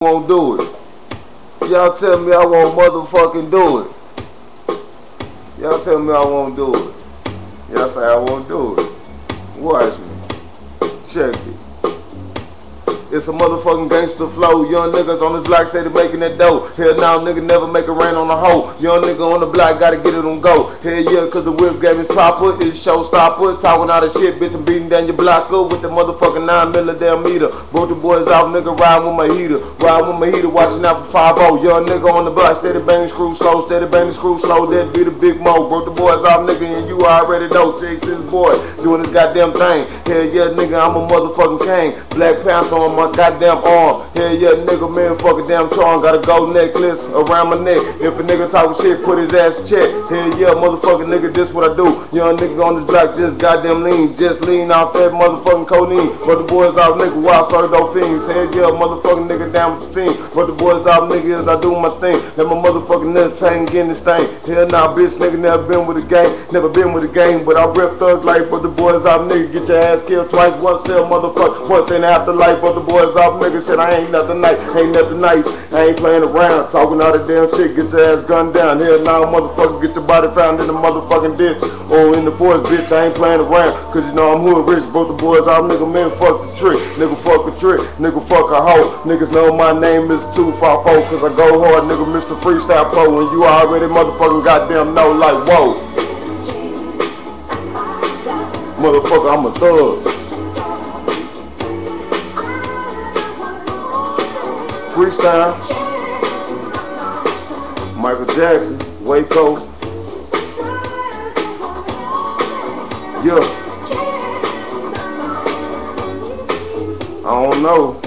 won't do it. Y'all tell me I won't motherfucking do it. Y'all tell me I won't do it. Y'all say I won't do it. Watch me. Check it. It's a motherfucking gangster flow. Young niggas on this block steady making that dough. Hell now, nigga never make it rain on a hoe. Young nigga on the block gotta get it on go. Hell yeah, cause the whip game is proper. It's showstopper. Talking all the shit, bitch, I'm beating down your blocker with the motherfucking 9mm damn meter. Broke the boys out, nigga, riding with my heater. Riding with my heater, watching out for 5-0. Young nigga on the block, steady banging screw slow. Steady banging screw slow. That be the big mo. Broke the boys out, nigga, and you already know. Texas boy, doing this goddamn thing. Hell yeah, nigga, I'm a motherfucking king. Black Panther on my goddamn arm. Hell yeah, nigga, man, fuck a damn charm. Got a gold necklace around my neck. If a nigga talking shit, put his ass in check. Hell yeah, motherfucking nigga, this what I do. Young nigga on this block just goddamn lean. Just lean off that motherfucking codeine. But the boys out, nigga, wild circle fiends. Hell yeah, motherfucking nigga down the team. But the boys out, nigga, as I do my thing. Let my motherfucking nuts hang in this thing. Hell nah, bitch, nigga, never been with a gang. Never been with a gang, but I rep thug life. But the boys out, nigga, get your ass killed twice. Once cell, motherfucker. Once in the afterlife. But the boys out, nigga, shit, I ain't nothing nice. Ain't nothing nice. I ain't playing around. Talking all that damn shit. Get your ass gunned down. Hell now, motherfucker, get your body found in the motherfucking ditch. Or in the forest, bitch. I ain't playing around. Cause you know I'm hood rich. Both the boys out, nigga, man, fuck the trick. Nigga, fuck a trick. Nigga, fuck a hoe. Niggas know my name is 254. Cause I go hard, nigga, Mr. Freestyle Pro. And you already motherfucking goddamn know, like, whoa. Motherfucker, I'm a thug. Freestyle, Michael Jackson, Waco, yeah, I don't know,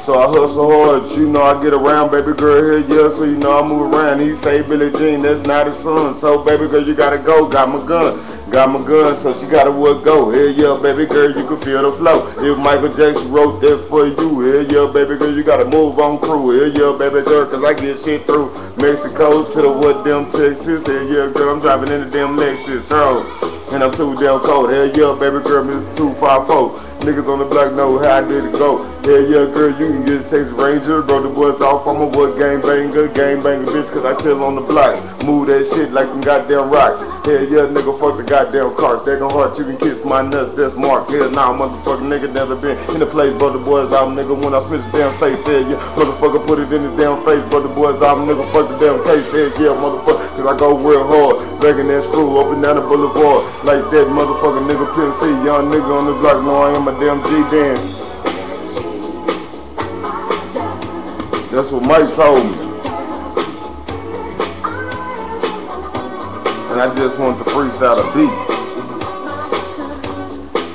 so I hustle hard, you know I get around, baby girl here, yeah, so you know I move around. He say Billie Jean, that's not his son, so baby girl you gotta go, got my gun, so she gotta would go. Hell yeah, baby girl, you can feel the flow. If Michael Jackson wrote that for you, hell yeah, baby girl, you gotta move on crew. Hell yeah, baby girl, cause I get shit through Mexico to the what damn Texas. Hell yeah, girl, I'm driving in the damn Lexus, bro. And I'm too damn cold. Hell yeah, baby girl, Mr. 254. Niggas on the block know how I did it go. Hell yeah, girl, you can get Texas Ranger. Bro, the boys off, I'm a what gang banger bitch, cause I chill on the blocks. Move that shit like them goddamn rocks. Hell yeah, nigga, fuck the goddamn cars. They gon' hard, you can kiss my nuts, that's Mark. Hell nah, motherfucking nigga never been in the place, but the boys out, nigga, when I switch the damn state, said yeah, motherfucker put it in his damn face, but the boys out, nigga, fuck the damn case, said yeah, motherfucker, cause I go real hard, begging that screw up and down the boulevard, like that motherfucking nigga Pimp C, young nigga on the block, know I am a damn G Dan. That's what Mike told me. And I just want the freestyle to beat.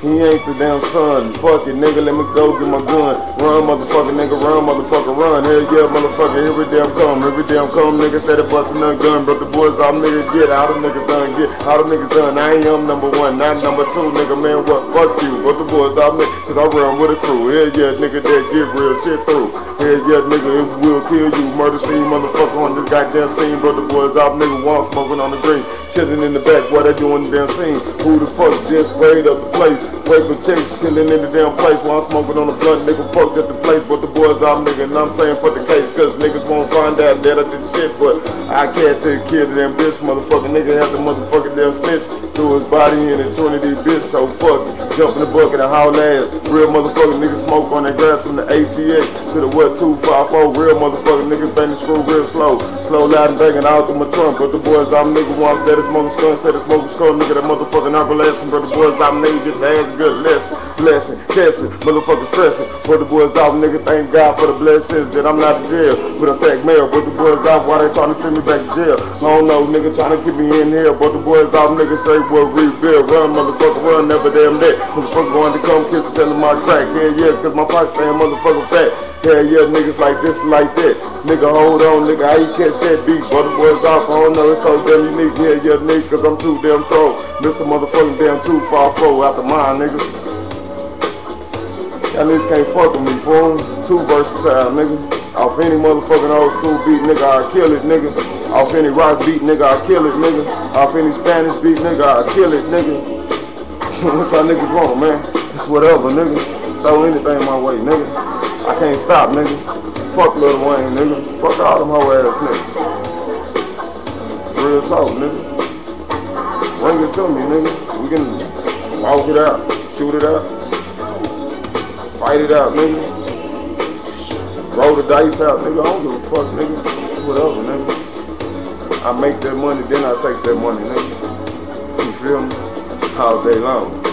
He ain't the damn son. Fuck it, nigga, let me go get my gun. Run, motherfucker, nigga, run, motherfucker, run. Hell yeah, motherfucker, every damn come, nigga, steady bustin' a gun. But the boys all niggas get, all the niggas done get, all the niggas done. I ain't number one, not number two, nigga, man, what, fuck you. But the boys all niggas, cause I run with a crew. Hell yeah, nigga, that get real shit through. Hell yeah, nigga, it will kill you. Murder scene, motherfucker, on this goddamn scene. But the boys all nigga want smoking on the green. Chillin' in the back while they doing the damn scene. Who the fuck just sprayed up the place? Waving chicks, chillin' in the damn place while I'm smoking on the blunt. Nigga fucked up the place, but the boys out, nigga. And I'm saying for the case, cause niggas won't find out that I did shit. But I can't take care of them bitch, motherfucker. Nigga had the motherfucking damn snitch threw his body in the Trinity bitch, so fuck it. Jump in the bucket and haul ass. Real motherfucker niggas smoke on that grass from the ATX to the what 254. Real motherfucker niggas bang the screw real slow. Slow, loud and banging out through my trunk. But the boys I'm nigga want steady smoking skull, nigga that motherfucking opalescent. But the boys I'm nigga get your ass a good lesson. Blessing, testing, motherfucker stressing. But the boys out nigga thank God for the blessings that I'm not in jail. But I stack mail. But the boys out why they trying to send me back to jail. I don't know nigga trying to keep me in here. But the boys out nigga say well rebuild. Run motherfucker run, never damn that. Motherfucker going to come kiss and selling my crack. Hell yeah, cause my pockets staying motherfucking fat. Hell yeah, niggas like this and like that. Nigga hold on, nigga, how you catch that beat? But the boys off, I don't know, it's so damn unique. Hell yeah, nigga, cause I'm too damn throw. Mr. Motherfucking damn 254 after mine, nigga. Y'all niggas can't fuck with me, fool. Too versatile, nigga. Off any motherfucking old school beat, nigga, I'll kill it, nigga. Off any rock beat, nigga, I'll kill it, nigga. Off any Spanish beat, nigga, I'll kill it, nigga. What y'all niggas want, man? It's whatever, nigga. Throw anything my way, nigga. I can't stop, nigga. Fuck Lil Wayne, nigga. Fuck all them hoe ass niggas. Real talk, nigga. Bring it to me, nigga. We can walk it out, shoot it out, fight it out, nigga. Roll the dice out, nigga. I don't give a fuck, nigga. It's whatever, nigga. I make that money, then I take that money, nigga. You feel me? All day long.